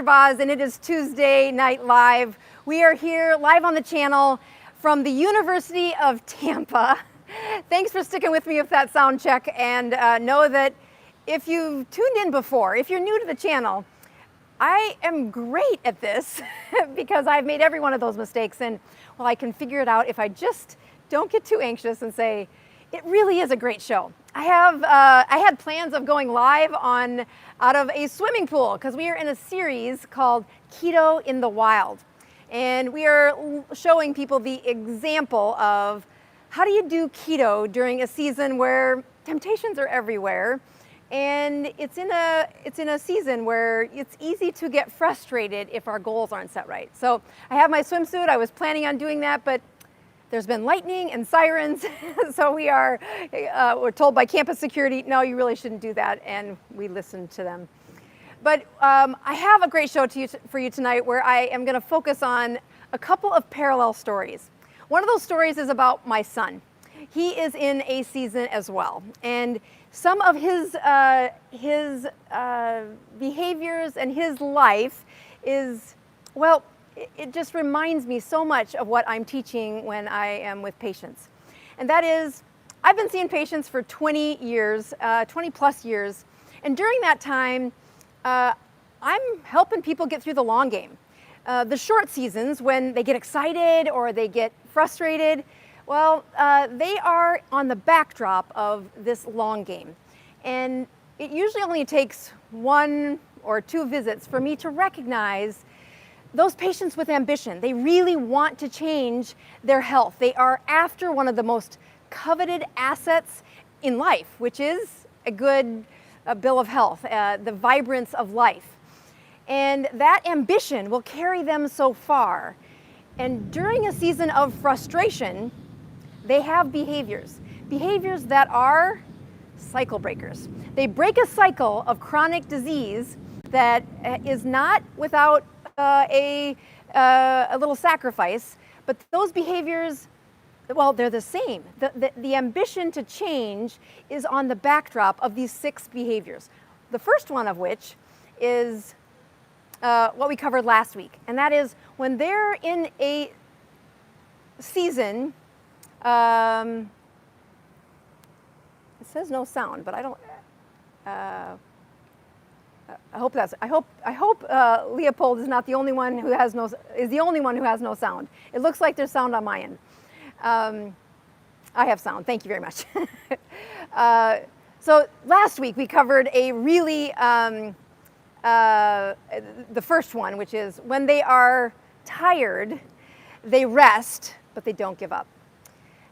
Boz, and it is Tuesday Night Live. We are here live on the channel from the University of Tampa. Thanks for sticking with me with that sound check, and know that if you've tuned in before, if you're new to the channel, I am great at this because I've made every one of those mistakes, and well, I can figure it out if I just don't get too anxious and say, it really is a great show. I had plans of going live out of a swimming pool because we are in a series called Keto in the Wild. And we are showing people the example of how do you do keto during a season where temptations are everywhere. And it's in a season where it's easy to get frustrated if our goals aren't set right. So I have my swimsuit. I was planning on doing that, but there's been lightning and sirens, so we're told by campus security, no, you really shouldn't do that, and we listened to them. But I have a great show for you tonight where I am going to focus on a couple of parallel stories. One of those stories is about my son. He is in a season as well, and some of his behaviors and his life is, well, it just reminds me so much of what I'm teaching when I am with patients. And that is, I've been seeing patients for 20 years, 20 plus years. And during that time, I'm helping people get through the long game. The short seasons, when they get excited or they get frustrated, well, they are on the backdrop of this long game. And it usually only takes 1 or 2 visits for me to recognize those patients with ambition. They really want to change their health. They are after one of the most coveted assets in life, which is a good bill of health, the vibrance of life. And that ambition will carry them so far. And during a season of frustration, they have behaviors that are cycle breakers. They break a cycle of chronic disease that is not without a little sacrifice, but those behaviors, well, they're the same. The ambition to change is on the backdrop of these 6 behaviors. The first one of which is what we covered last week, and that is when they're in a season, it says no sound, but I don't, I hope Leopold is not the only one who has no sound. It looks like there's sound on my end. I have sound. Thank you very much. So last week we covered a really the first one, which is when they are tired, they rest, but they don't give up.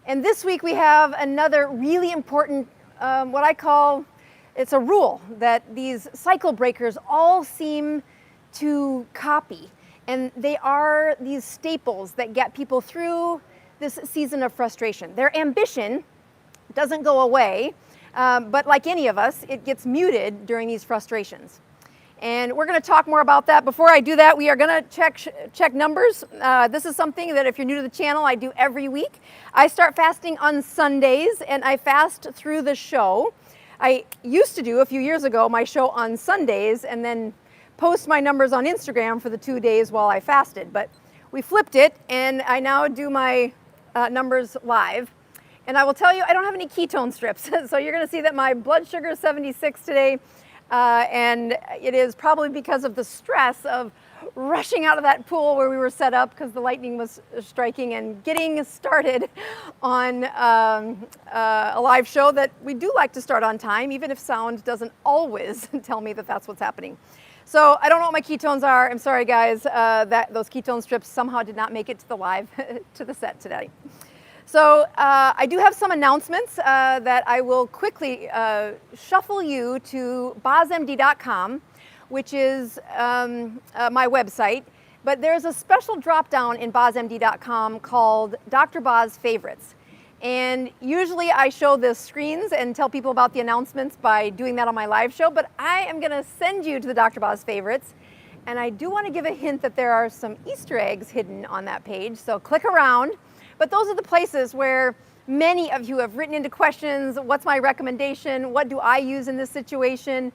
And this week we have another really important, what I call, it's a rule that these cycle breakers all seem to copy, and they are these staples that get people through this season of frustration. Their ambition doesn't go away, but like any of us, it gets muted during these frustrations. And we're going to talk more about that. Before I do that, we are going to check numbers. This is something that if you're new to the channel, I do every week. I start fasting on Sundays, and I fast through the show. I used to do, a few years ago, my show on Sundays and then post my numbers on Instagram for the 2 days while I fasted. But we flipped it, and I now do my numbers live. And I will tell you, I don't have any ketone strips. So you're going to see that my blood sugar is 76 today. And it is probably because of the stress of rushing out of that pool where we were set up because the lightning was striking and getting started on a live show that we do like to start on time, even if sound doesn't always tell me that that's what's happening. So I don't know what my ketones are. I'm sorry, guys, that those ketone strips somehow did not make it to the live to the set today. So I do have some announcements that I will quickly shuffle you to bosmd.com, which is my website. But there's a special drop-down in bosmd.com called Dr. Boz Favorites. And usually I show the screens and tell people about the announcements by doing that on my live show. But I am going to send you to the Dr. Boz Favorites. And I do want to give a hint that there are some Easter eggs hidden on that page. So click around. But those are the places where many of you have written into questions. What's my recommendation? What do I use in this situation?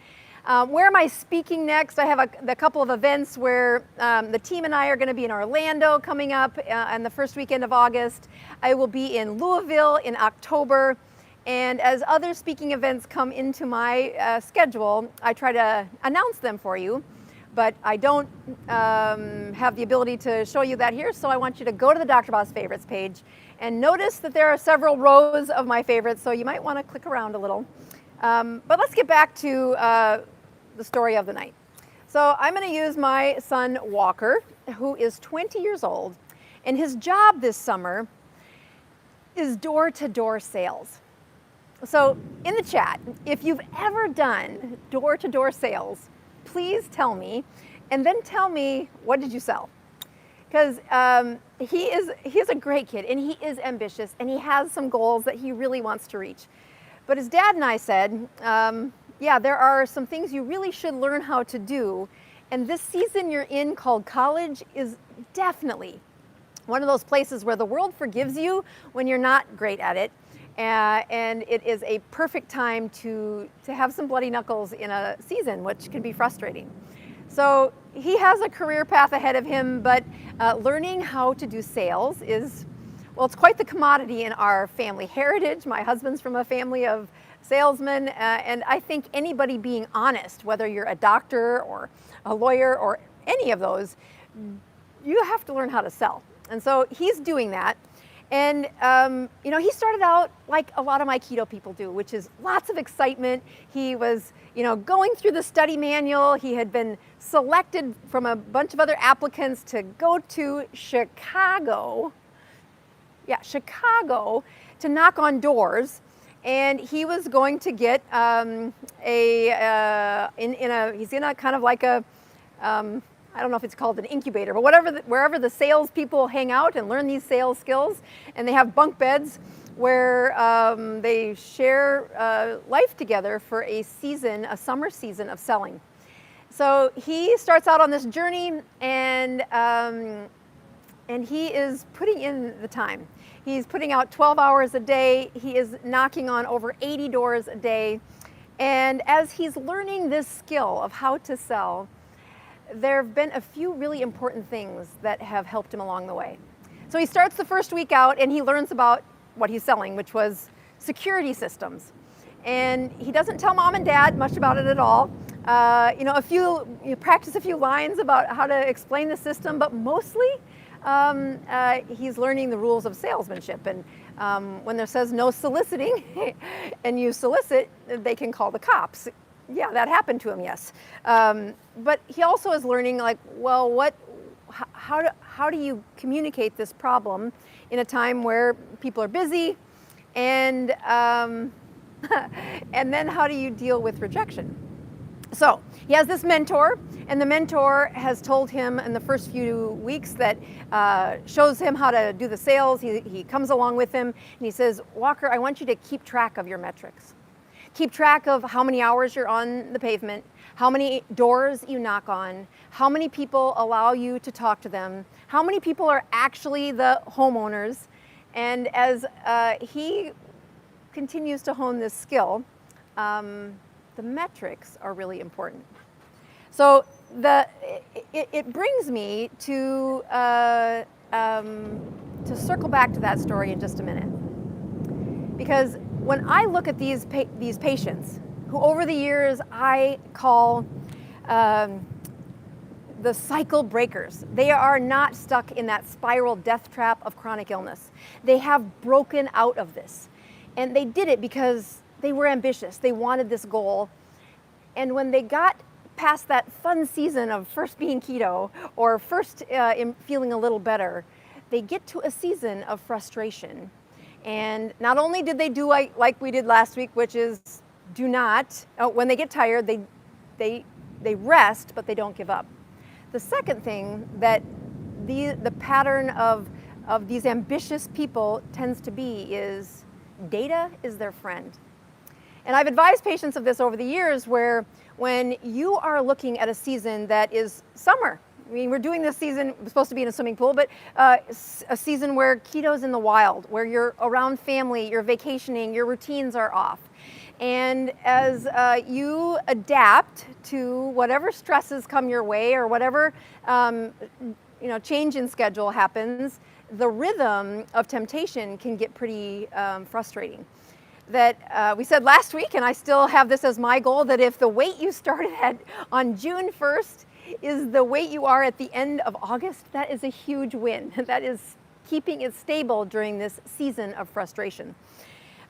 Where am I speaking next? I have a couple of events where the team and I are going to be in Orlando coming up on the first weekend of August. I will be in Louisville in October. And as other speaking events come into my schedule, I try to announce them for you. But I don't have the ability to show you that here, so I want you to go to the Dr. Boss Favorites page and notice that there are several rows of my favorites, so you might want to click around a little. But let's get back to the story of the night. So I'm going to use my son Walker, who is 20 years old, and his job this summer is door-to-door sales. So in the chat, if you've ever done door-to-door sales, please tell me, and then tell me, what did you sell? Because he's a great kid, and he is ambitious, and he has some goals that he really wants to reach. But his dad and I said, yeah, there are some things you really should learn how to do. And this season you're in called college is definitely one of those places where the world forgives you when you're not great at it. And it is a perfect time to have some bloody knuckles in a season, which can be frustrating. So he has a career path ahead of him, but learning how to do sales is, well, it's quite the commodity in our family heritage. My husband's from a family of salesmen, and I think anybody being honest, whether you're a doctor or a lawyer or any of those, you have to learn how to sell. And so he's doing that. And he started out like a lot of my keto people do, which is lots of excitement. He was, going through the study manual. He had been selected from a bunch of other applicants to go to Chicago to knock on doors. And he was going to get he's in a kind of like a, I don't know if it's called an incubator, but wherever the sales people hang out and learn these sales skills. And they have bunk beds where they share life together for a summer season of selling. So he starts out on this journey, and he is putting in the time. He's putting out 12 hours a day. He is knocking on over 80 doors a day. And as he's learning this skill of how to sell, there have been a few really important things that have helped him along the way. So he starts the first week out and he learns about what he's selling, which was security systems. And he doesn't tell mom and dad much about it at all. You practice a few lines about how to explain the system, but mostly he's learning the rules of salesmanship. And when there says no soliciting and you solicit, they can call the cops. Yeah, that happened to him, yes. But he also is learning, how do you communicate this problem in a time where people are busy, and and then how do you deal with rejection? So he has this mentor, and the mentor has told him in the first few weeks that shows him how to do the sales. He comes along with him, and he says, Walker, I want you to keep track of your metrics. Keep track of how many hours you're on the pavement, how many doors you knock on, how many people allow you to talk to them, how many people are actually the homeowners. And as he continues to hone this skill, the metrics are really important. So it brings me to circle back to that story in just a minute. Because when I look at these patients, who over the years I call the cycle breakers, they are not stuck in that spiral death trap of chronic illness. They have broken out of this. And they did it because they were ambitious. They wanted this goal. And when they got past that fun season of first being keto or first feeling a little better, they get to a season of frustration. And not only did they do like we did last week, which is when they get tired, they rest, but they don't give up. The second thing that the pattern of these ambitious people tends to be is data is their friend. And I've advised patients of this over the years, where when you are looking at a season that is summer, I mean, we're doing this season, we're supposed to be in a swimming pool, but a season where keto's in the wild, where you're around family, you're vacationing, your routines are off. And as you adapt to whatever stresses come your way or whatever change in schedule happens, the rhythm of temptation can get pretty frustrating. That we said last week, and I still have this as my goal, that if the weight you started at on June 1st is the weight you are at the end of August, that is a huge win. That is keeping it stable during this season of frustration.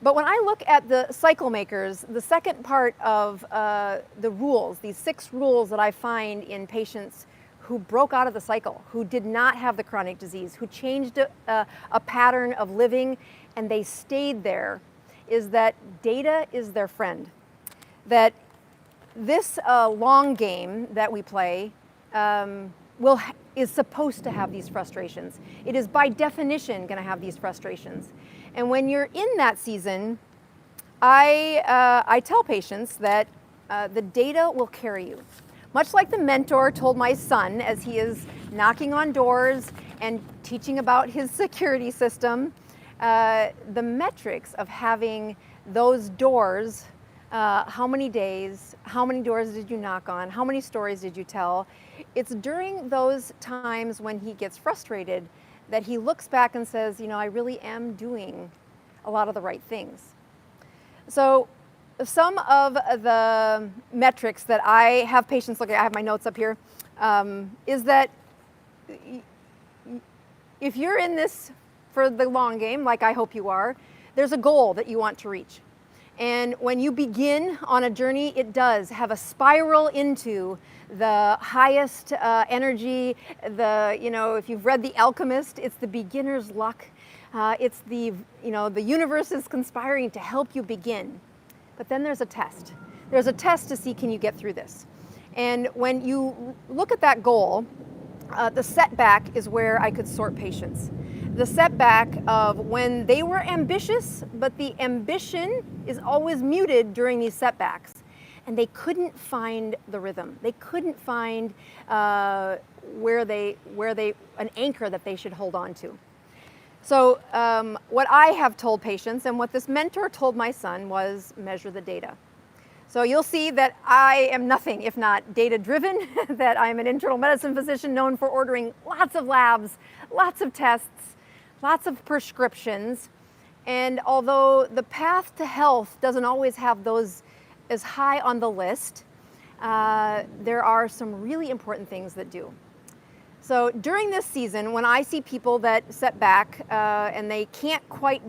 But when I look at the cycle makers, the second part of the rules, these 6 rules that I find in patients who broke out of the cycle, who did not have the chronic disease, who changed a pattern of living and they stayed there, is that data is their friend. That this long game that we play is supposed to have these frustrations. It is by definition going to have these frustrations. And when you're in that season, I tell patients that the data will carry you. Much like the mentor told my son as he is knocking on doors and teaching about his security system, the metrics of having those doors, how many days, how many doors did you knock on, how many stories did you tell, it's during those times when he gets frustrated that he looks back and says, I really am doing a lot of the right things. So some of the metrics that I have patients look at, I have my notes up here, is that if you're in this for the long game, like I hope you are, there's a goal that you want to reach. And when you begin on a journey, it does have a spiral into the highest energy. If you've read The Alchemist, it's the beginner's luck. It's the universe is conspiring to help you begin. But then there's a test. There's a test to see, can you get through this? And when you look at that goal, the setback is where I could sort patients. The setback of when they were ambitious, but the ambition is always muted during these setbacks. And they couldn't find the rhythm. They couldn't find where they an anchor that they should hold on to. So what I have told patients and what this mentor told my son was measure the data. So you'll see that I am nothing if not data-driven, that I'm an internal medicine physician known for ordering lots of labs, lots of tests, lots of prescriptions. And although the path to health doesn't always have those as high on the list, there are some really important things that do. So during this season, when I see people that set back and they can't quite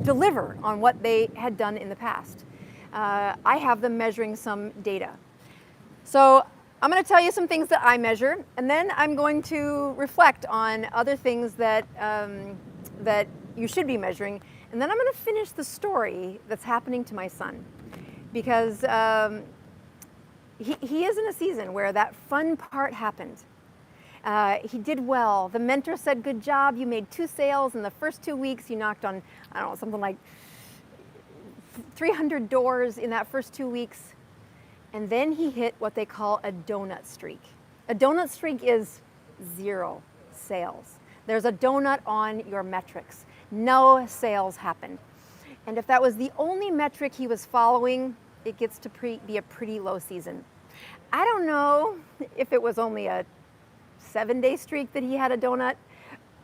deliver on what they had done in the past, I have them measuring some data. So I'm going to tell you some things that I measure, and then I'm going to reflect on other things that that you should be measuring, and then I'm going to finish the story that's happening to my son, because he is in a season where that fun part happened. He did well. The mentor said, good job, you made 2 sales in the first 2 weeks. You knocked on, something like 300 doors in that first 2 weeks. And then he hit what they call a donut streak. A donut streak is 0 sales. There's a donut on your metrics. No sales happened. And if that was the only metric he was following, it gets to be a pretty low season. I don't know if it was only a 7-day streak that he had a donut,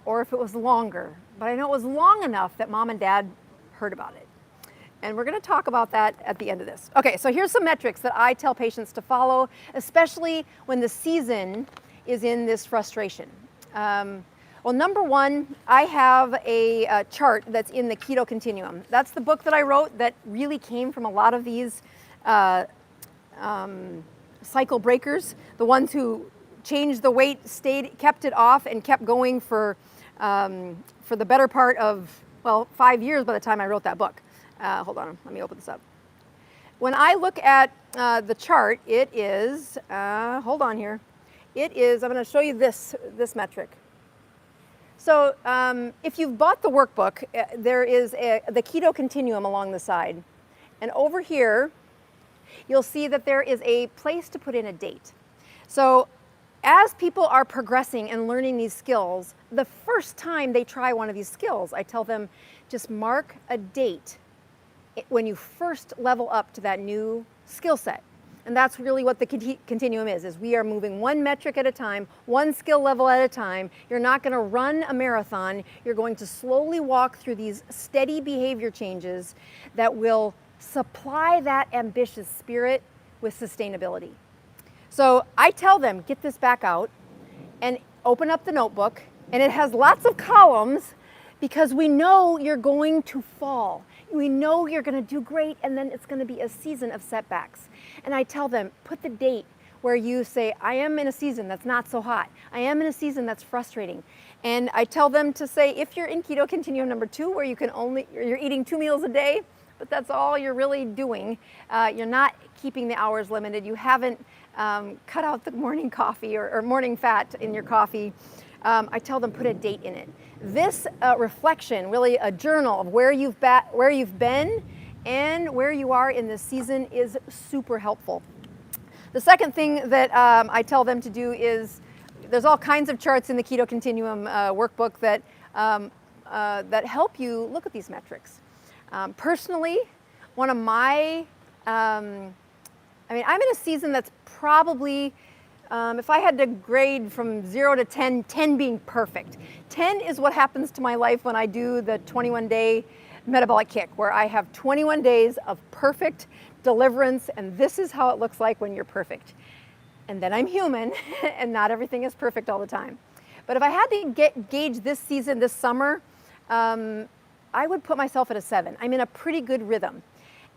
or if it was longer. But I know it was long enough that mom and dad heard about it. And we're going to talk about that at the end of this. Okay, so here's some metrics that I tell patients to follow, especially when the season is in this frustration. Well, number one, I have a chart that's in the Keto Continuum. That's the book that I wrote that really came from a lot of these cycle breakers, the ones who changed the weight, kept it off, and kept going for the better part of, 5 years by the time I wrote that book. Hold on, let me open this up. When I look at the chart, it is, hold on here, it is, I'm going to show you this metric. So if you've bought the workbook, there is the Keto Continuum along the side. And over here, you'll see that there is a place to put in a date. So as people are progressing and learning these skills, the first time they try one of these skills, I tell them, just mark a date when you first level up to that new skill set. And that's really what the continuum is we are moving one metric at a time, one skill level at a time. You're not going to run a marathon. You're going to slowly walk through these steady behavior changes that will supply that ambitious spirit with sustainability. So I tell them, get this back out and open up the notebook, and it has lots of columns because we know you're going to fall. We know you're going to do great, and then it's going to be a season of setbacks. And I tell them, put the date where you say, I am in a season that's not so hot. I am in a season that's frustrating. And I tell them to say, if you're in keto continuum number 2, where you're eating 2 meals a day, but that's all you're really doing. You're not keeping the hours limited. You haven't cut out the morning coffee or morning fat in your coffee. I tell them, put a date in it. This reflection, really a journal of where you've been and where you are in this season, is super helpful. The second thing that I tell them to do is, there's all kinds of charts in the Keto Continuum workbook that help you look at these metrics. Personally, one of my, I'm in a season that's probably, if I had to grade from 0 to 10, 10 being perfect. 10 is what happens to my life when I do the 21-day metabolic kick, where I have 21 days of perfect deliverance, and this is how it looks like when you're perfect. And then I'm human, and not everything is perfect all the time. But if I had to gauge this season, this summer, I would put myself at a 7. I'm in a pretty good rhythm.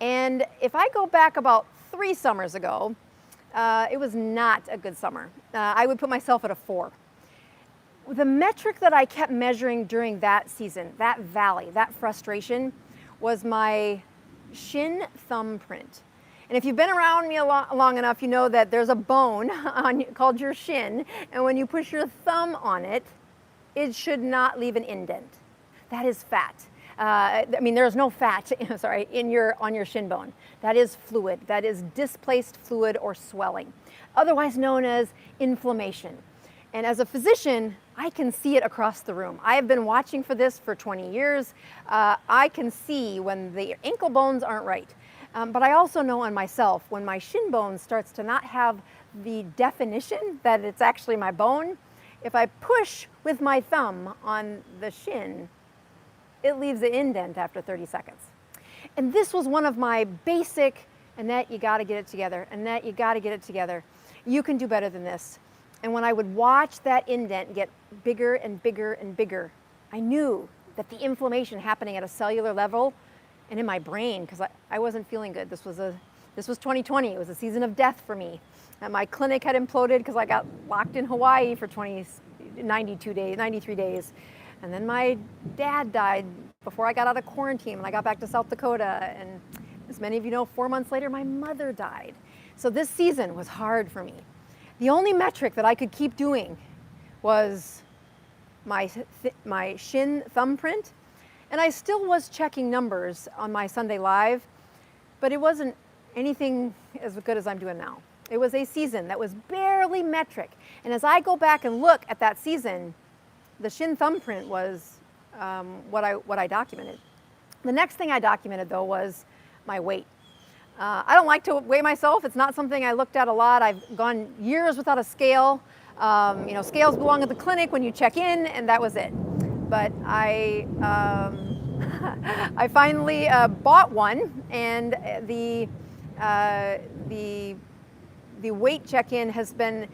And if I go back about 3 summers ago, it was not a good summer. I would put myself at a 4. The metric that I kept measuring during that season, that valley, that frustration, was my Shin thumbprint. And if you've been around me long enough, you know that there's a bone called your shin, and when you push your thumb on it, it should not leave an indent. That is fat. There's no fat, on your shin bone. That is fluid. That is displaced fluid or swelling, otherwise known as inflammation. And as a physician, I can see it across the room. I have been watching for this for 20 years. I can see when the ankle bones aren't right. But I also know on myself, when my shin bone starts to not have the definition that it's actually my bone, if I push with my thumb on the shin, it leaves an indent after 30 seconds. And this was one of my basic, Annette, you gotta get it together. Annette, you gotta get it together. You can do better than this. And when I would watch that indent get bigger and bigger and bigger, I knew that the inflammation happening at a cellular level and in my brain, because I wasn't feeling good. This was 2020. It was a season of death for me. And my clinic had imploded because I got locked in Hawaii for 93 days. And then my dad died before I got out of quarantine when I got back to South Dakota. And as many of you know, 4 months later, my mother died. So this season was hard for me. The only metric that I could keep doing was my shin thumbprint. And I still was checking numbers on my Sunday Live, but it wasn't anything as good as I'm doing now. It was a season that was barely metric. And as I go back and look at that season, the shin thumbprint was what I documented. The next thing I documented, though, was my weight. I don't like to weigh myself. It's not something I looked at a lot. I've gone years without a scale. Scales belong at the clinic when you check in, and that was it. But I finally bought one, and the weight check-in has been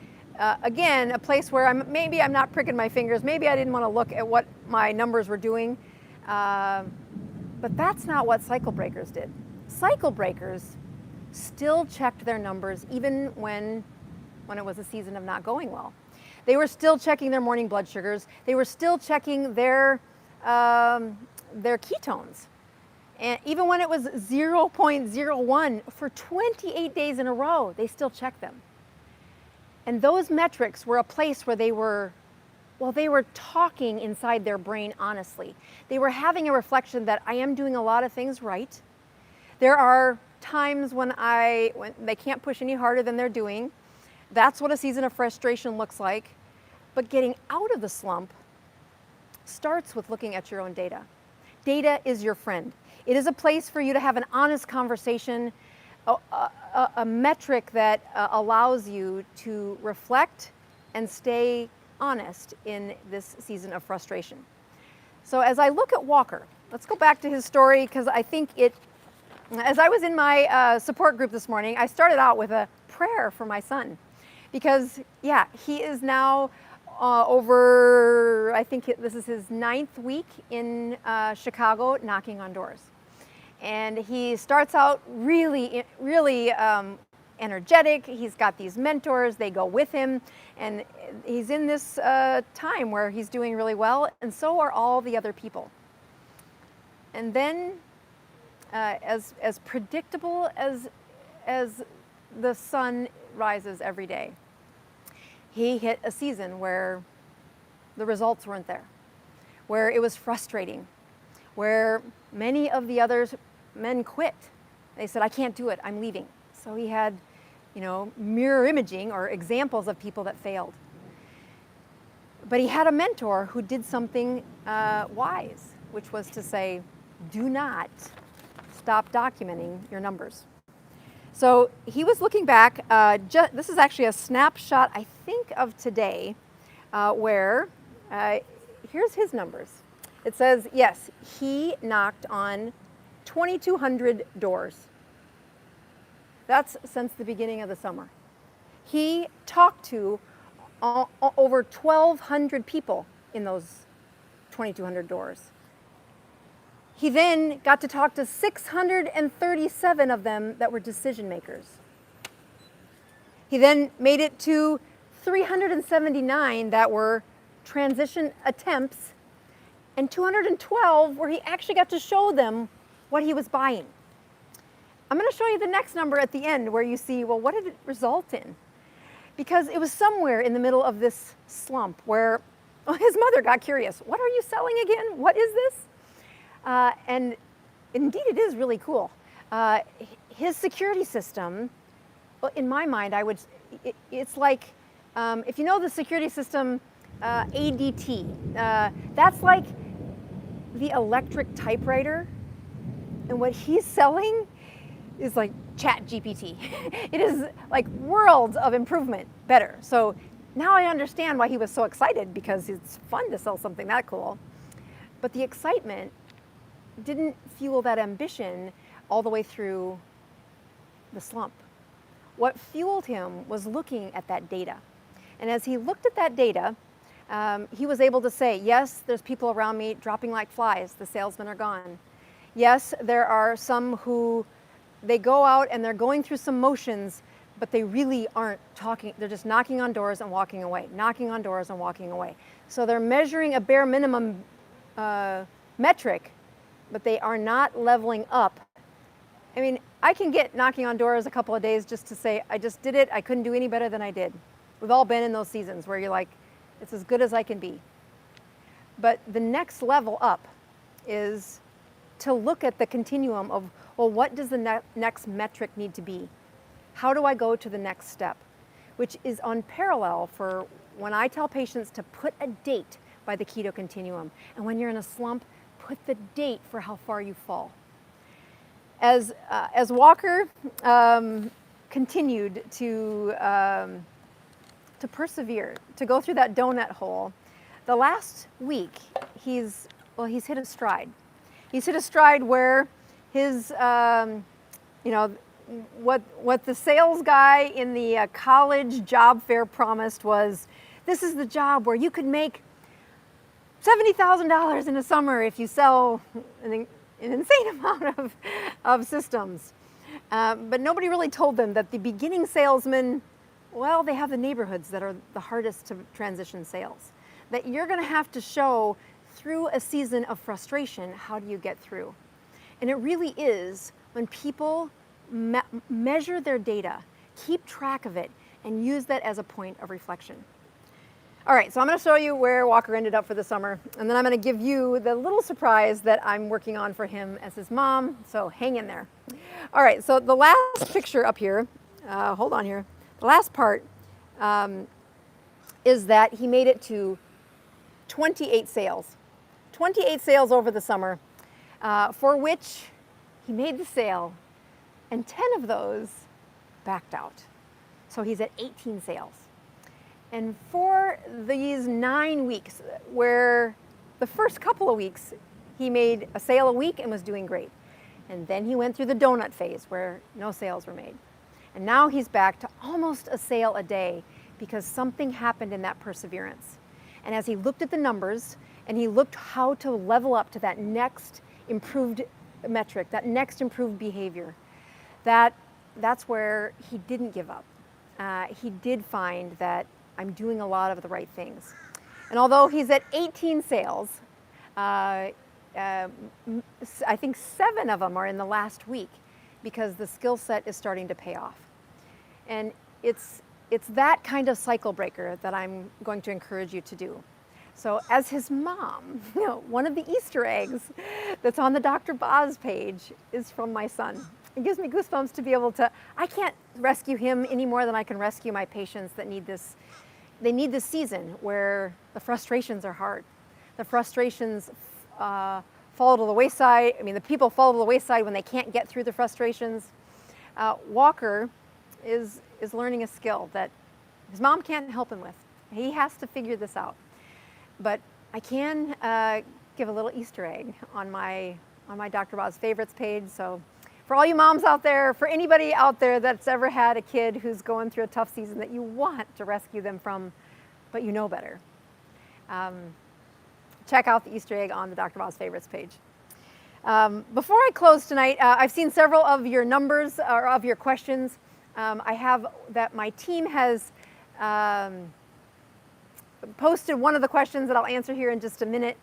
again a place where maybe I'm not pricking my fingers. Maybe I didn't want to look at what my numbers were doing, but that's not what cycle breakers did. Cycle breakers still checked their numbers even when it was a season of not going well. They were still checking their morning blood sugars. They were still checking their ketones. And even when it was 0.01 for 28 days in a row, they still checked them. And those metrics were a place where they were talking inside their brain honestly. They were having a reflection that I am doing a lot of things right. There are times when they can't push any harder than they're doing. That's what a season of frustration looks like. But getting out of the slump starts with looking at your own data. Data is your friend. It is a place for you to have an honest conversation, a metric that allows you to reflect and stay honest in this season of frustration. So as I look at Walker, let's go back to his story, because I think as I was in my support group this morning, I started out with a prayer for my son, because yeah, he is now over, I think this is his 9th week in Chicago, knocking on doors. And he starts out really energetic. He's got these mentors, they go with him, and he's in this time where he's doing really well, and so are all the other people. And then as predictable as the sun rises every day, he hit a season where the results weren't there, where it was frustrating, where many of the other men quit. They said, I can't do it, I'm leaving. So he had, mirror imaging or examples of people that failed. But he had a mentor who did something wise, which was to say, do not stop documenting your numbers. So he was looking back, this is actually a snapshot, I think, of today, where, here's his numbers. It says, yes, he knocked on 2,200 doors. That's since the beginning of the summer. He talked to over 1,200 people in those 2,200 doors. He then got to talk to 637 of them that were decision makers. He then made it to 379 that were transition attempts, and 212 where he actually got to show them what he was buying. I'm going to show you the next number at the end where you see, well, what did it result in? Because it was somewhere in the middle of this slump where his mother got curious. What are you selling again? What is this? And indeed, it is really cool. His security system, in my mind, it's like, if you know the security system, ADT, that's like the electric typewriter. And what he's selling is like ChatGPT. It is like worlds of improvement better. So now I understand why he was so excited, because it's fun to sell something that cool. But the excitement didn't fuel that ambition all the way through the slump. What fueled him was looking at that data. And as he looked at that data, he was able to say, yes, there's people around me dropping like flies. The salesmen are gone. Yes, there are some who, they go out and they're going through some motions, but they really aren't talking. They're just knocking on doors and walking away, knocking on doors and walking away. So they're measuring a bare minimum metric, but they are not leveling up. I mean, I can get knocking on doors a couple of days just to say, I just did it. I couldn't do any better than I did. We've all been in those seasons where you're like, it's as good as I can be. But the next level up is to look at the continuum of, well, what does the next metric need to be? How do I go to the next step? Which is on parallel for when I tell patients to put a date by the keto continuum. And when you're in a slump, put the date for how far you fall. As Walker continued to persevere, to go through that donut hole, the last week he's hit a stride. He's hit a stride where his, what the sales guy in the college job fair promised was, this is the job where you could make $70,000 in a summer if you sell an insane amount of systems. But nobody really told them that the beginning salesmen, well, they have the neighborhoods that are the hardest to transition sales. That you're going to have to show through a season of frustration, how do you get through? And it really is when people measure their data, keep track of it, and use that as a point of reflection. All right, so I'm going to show you where Walker ended up for the summer, and then I'm going to give you the little surprise that I'm working on for him as his mom, so hang in there. All right, so the last picture up here, hold on here, the last part is that he made it to 28 sales. 28 sales over the summer, for which he made the sale, and 10 of those backed out. So he's at 18 sales. And for these 9 weeks, where the first couple of weeks he made a sale a week and was doing great. And then he went through the donut phase where no sales were made. And now he's back to almost a sale a day because something happened in that perseverance. And as he looked at the numbers and he looked how to level up to that next improved metric, that next improved behavior, that's where he didn't give up. He did find that I'm doing a lot of the right things. And although he's at 18 sales, I think 7 of them are in the last week because the skill set is starting to pay off. And it's that kind of cycle breaker that I'm going to encourage you to do. So as his mom, one of the Easter eggs that's on the Dr. Boz page is from my son. It gives me goosebumps to be able to, I can't rescue him any more than I can rescue my patients that need this. They need this season where the frustrations are hard. The frustrations fall to the wayside. I mean, the people fall to the wayside when they can't get through the frustrations. Walker is learning a skill that his mom can't help him with. He has to figure this out. But I can give a little Easter egg on my Dr. Boz favorites page. So for all you moms out there, for anybody out there that's ever had a kid who's going through a tough season that you want to rescue them from, but you know better, check out the Easter egg on the Dr. Boz favorites page. Before I close tonight, I've seen several of your numbers or of your questions. I have that my team has posted one of the questions that I'll answer here in just a minute.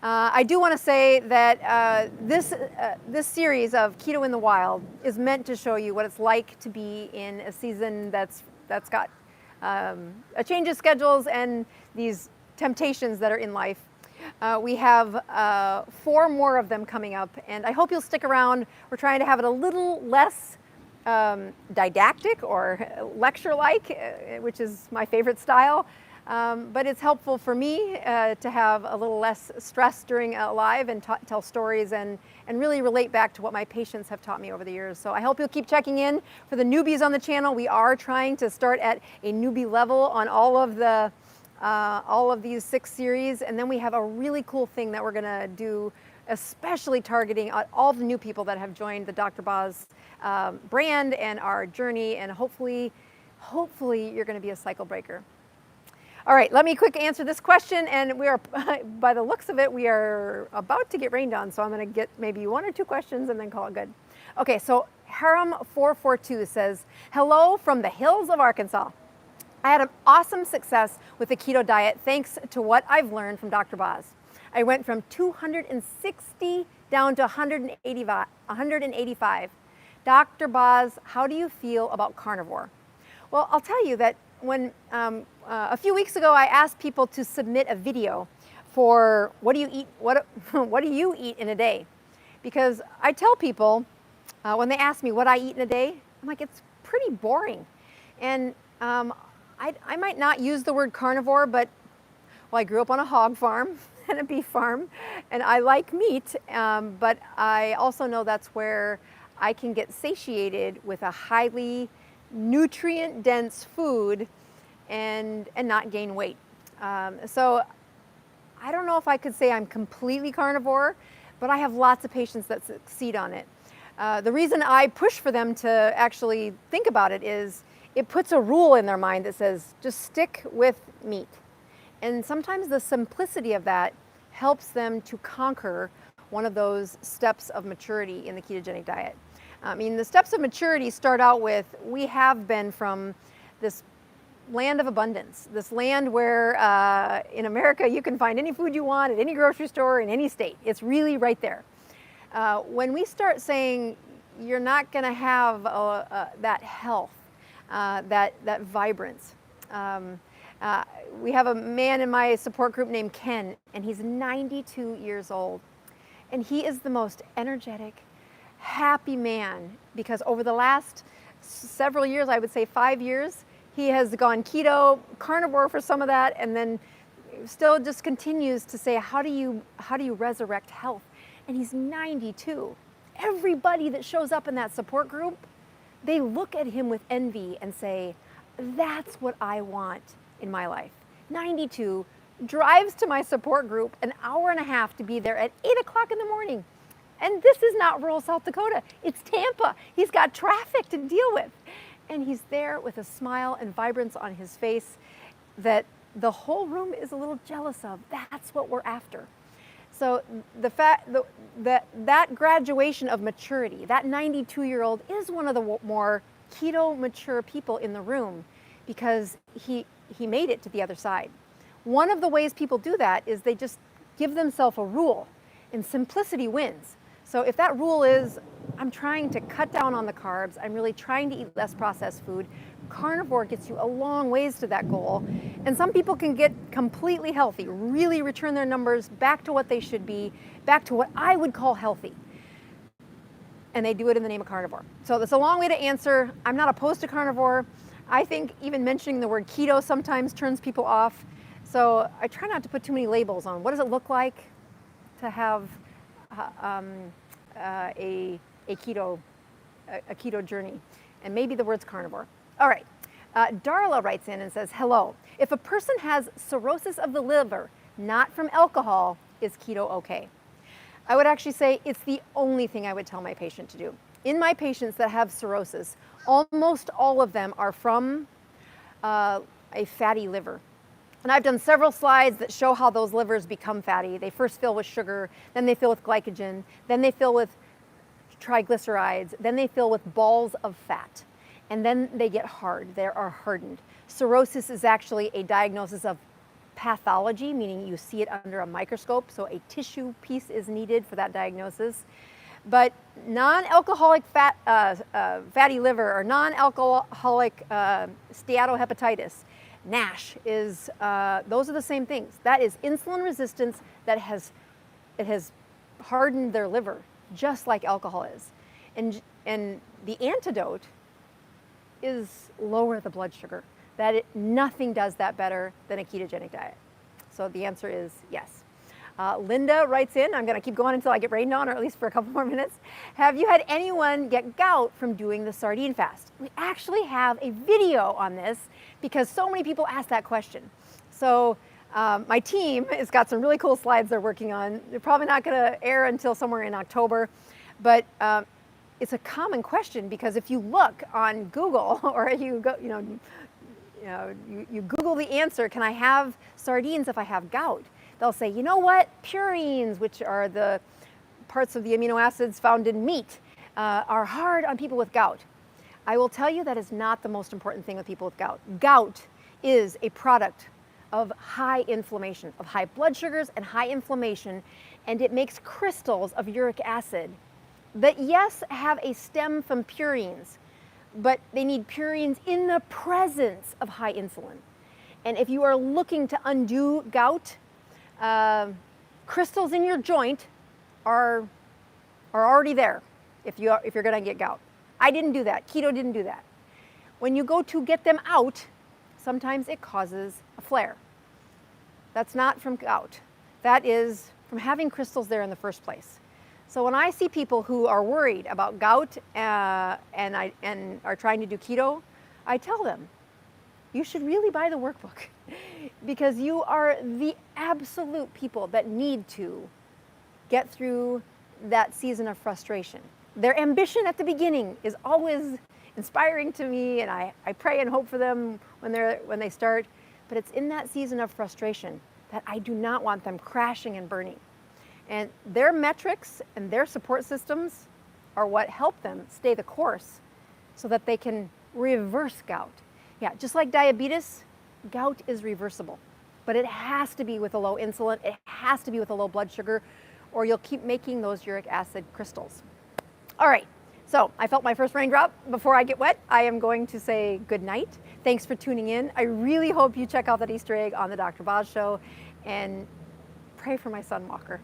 I do want to say that this series of Keto in the Wild is meant to show you what it's like to be in a season that's got a change of schedules and these temptations that are in life. We have 4 more of them coming up, and I hope you'll stick around. We're trying to have it a little less didactic or lecture-like, which is my favorite style. But it's helpful for me to have a little less stress during live and tell stories and really relate back to what my patients have taught me over the years. So I hope you'll keep checking in. For the newbies on the channel, we are trying to start at a newbie level on all of these 6 series, and then we have a really cool thing that we're going to do, especially targeting all the new people that have joined the Dr. Boz brand and our journey, and hopefully you're going to be a cycle breaker. All right, let me quick answer this question, and we are, by the looks of it, we are about to get rained on, so I'm going to get maybe 1 or 2 questions and then call it good. Okay, so Haram442 says, hello from the hills of Arkansas. I had an awesome success with the keto diet thanks to what I've learned from Dr. Boz. I went from 260 down to 185. Dr. Boz, how do you feel about carnivore? Well, I'll tell you that when a few weeks ago I asked people to submit a video for what do you eat, what do you eat in a day? Because I tell people when they ask me what I eat in a day, I'm like, it's pretty boring. And I might not use the word carnivore, but well, I grew up on a hog farm and a beef farm, and I like meat, but I also know that's where I can get satiated with a highly nutrient-dense food and not gain weight. So I don't know if I could say I'm completely carnivore, but I have lots of patients that succeed on it. The reason I push for them to actually think about it is it puts a rule in their mind that says, just stick with meat. And sometimes the simplicity of that helps them to conquer one of those steps of maturity in the ketogenic diet. I mean, the steps of maturity start out with, we have been from this land of abundance, this land where in America you can find any food you want at any grocery store in any state. It's really right there. When we start saying you're not going to have that health, that vibrance. We have a man in my support group named Ken, and he's 92 years old. And he is the most energetic, happy man because over the last several years, I would say 5 years, he has gone keto, carnivore for some of that, and then still just continues to say, how do you resurrect health? And he's 92. everybody that shows up in that support group, they look at him with envy and say, that's what I want in my life. 92 drives to my support group an hour and a half to be there at 8 o'clock in the morning. And this is not rural South Dakota, it's Tampa. He's got traffic to deal with. And he's there with a smile and vibrance on his face that the whole room is a little jealous of. That's what we're after. So the fact that graduation of maturity, that 92-year-old is one of the more keto mature people in the room because he made it to the other side. One of the ways people do that is they just give themselves a rule, and simplicity wins. So if that rule is, I'm trying to cut down on the carbs, I'm really trying to eat less processed food, carnivore gets you a long ways to that goal. And some people can get completely healthy, really return their numbers back to what they should be, back to what I would call healthy. And they do it in the name of carnivore. So that's a long way to answer. I'm not opposed to carnivore. I think even mentioning the word keto sometimes turns people off. So I try not to put too many labels on what does it look like to have a keto journey, and maybe the word's carnivore. All right, Darla writes in and says, hello, if a person has cirrhosis of the liver, not from alcohol, is keto okay? I would actually say it's the only thing I would tell my patient to do. In my patients that have cirrhosis, almost all of them are from a fatty liver. And I've done several slides that show how those livers become fatty. They first fill with sugar, then they fill with glycogen, then they fill with triglycerides, then they fill with balls of fat, and then they get hard. They are hardened. Cirrhosis is actually a diagnosis of pathology, meaning you see it under a microscope, so a tissue piece is needed for that diagnosis. But non-alcoholic fatty liver or non-alcoholic steatohepatitis, NASH, is those are the same things. That is insulin resistance that has hardened their liver, just like alcohol is. And the antidote is lower the blood sugar. Nothing does that better than a ketogenic diet. So the answer is yes. Linda writes in, I'm going to keep going until I get rained on, or at least for a couple more minutes. Have you had anyone get gout from doing the sardine fast? We actually have a video on this because so many people ask that question. So my team has got some really cool slides they're working on. They're probably not going to air until somewhere in October, but it's a common question because if you look on Google or you go, you Google the answer, can I have sardines if I have gout? They'll say, you know what, purines, which are the parts of the amino acids found in meat, are hard on people with gout. I will tell you that is not the most important thing with people with gout. Gout is a product of high inflammation, of high blood sugars and high inflammation, and it makes crystals of uric acid that, yes, have a stem from purines, but they need purines in the presence of high insulin. And if you are looking to undo gout, crystals in your joint are already there if you're going to get gout. I didn't do that. Keto didn't do that. When you go to get them out, sometimes it causes a flare. That's not from gout. That is from having crystals there in the first place. So when I see people who are worried about gout and are trying to do keto, I tell them, you should really buy the workbook because you are the absolute people that need to get through that season of frustration. Their ambition at the beginning is always inspiring to me, and I pray and hope for them when they start, but it's in that season of frustration that I do not want them crashing and burning. And their metrics and their support systems are what help them stay the course so that they can reverse gout. Yeah, just like diabetes, gout is reversible, but it has to be with a low insulin, it has to be with a low blood sugar, or you'll keep making those uric acid crystals. All right, so I felt my first raindrop. Before I get wet, I am going to say good night. Thanks for tuning in. I really hope you check out that Easter egg on the Dr. Boz Show, and pray for my son Walker.